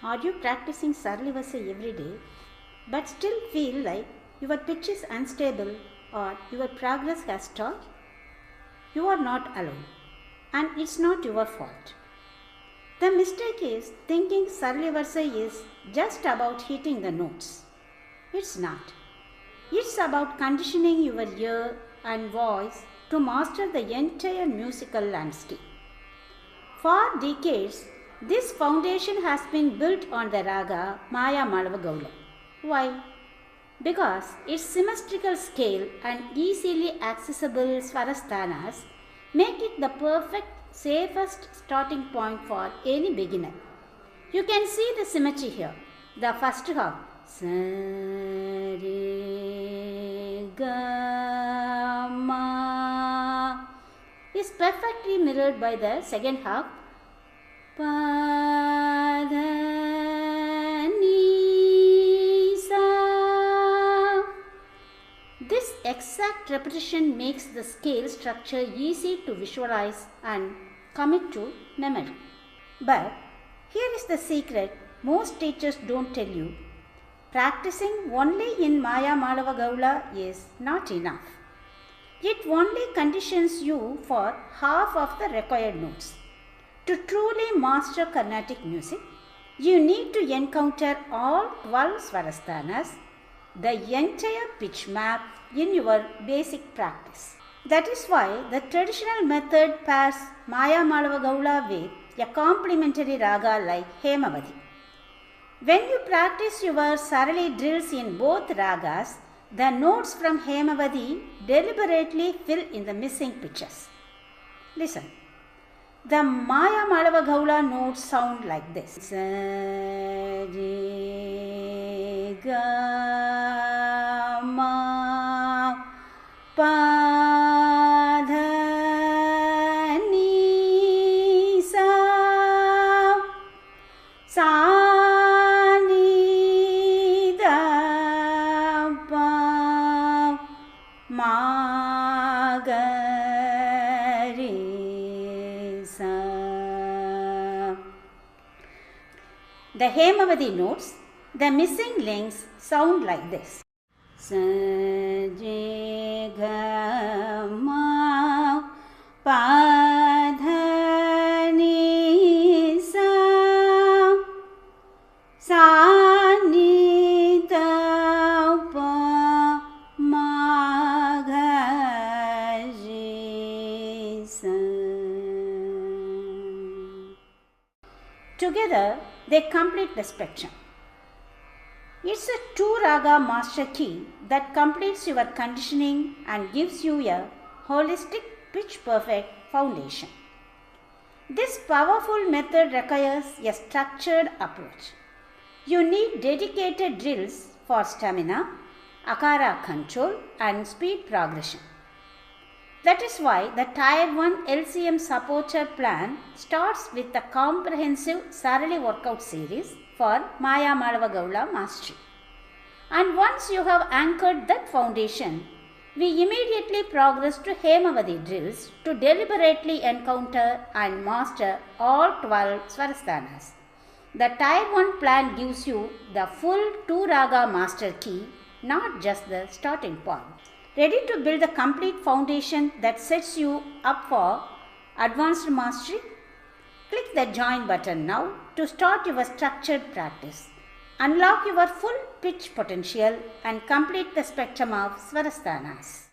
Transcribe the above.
Are you practicing Sarali Varisai every day but still feel like your pitch is unstable or your progress has stalled? You are not alone, and it's not your fault. The mistake is thinking Sarali Varisai is just about hitting the notes. It's not. It's about conditioning your ear and voice to master the entire musical landscape. For decades, this foundation has been built on the raga Mayamalavagowla. Why? Because its symmetrical scale and easily accessible Swarasthanas make it the perfect, safest starting point for any beginner. You can see the symmetry here. The first half, Sari Ga Ma, is perfectly mirrored by the second half, Pa Dha Ni Sa. This exact repetition makes the scale structure easy to visualize and commit to memory. But here is the secret most teachers don't tell you. Practicing only in Mayamalavagowla is not enough. It only conditions you for half of the required notes. To truly master Carnatic music, you need to encounter all 12 Swarasthanas, the entire pitch map in your basic practice. That is why the traditional method pairs Mayamalavagowla with a complementary raga like Hemavathy. When you practice your Sarali drills in both ragas, the notes from Hemavathy deliberately fill in the missing pitches. Listen. The Mayamalavagowla notes sound like this. Sa Re Ga Ma Pa Dha Ni Sa Sa Ni Da Pa Ma Ga. The Hemavathy notes, the missing links sound like this. Sa Re Ga Ma Pa Dha Ni Sa Sa Ni Da Pa Ma Ga Re Sa. Together, they complete the spectrum. It's a two-raga master key that completes your conditioning and gives you a holistic, pitch-perfect foundation. This powerful method requires a structured approach. You need dedicated drills for stamina, akara control, and speed progression. That is why the Tier 1 LCM Supporter plan starts with the comprehensive Sarali Workout Series for Mayamalavagowla mastery. And once you have anchored that foundation, we immediately progress to Hemavathy drills to deliberately encounter and master all 12 Swarasthanas. The Tier 1 plan gives you the full two-raga master key, not just the starting point. Ready to build a complete foundation that sets you up for advanced mastery? Click the join button now to start your structured practice. Unlock your full pitch potential and complete the spectrum of Swarasthanas.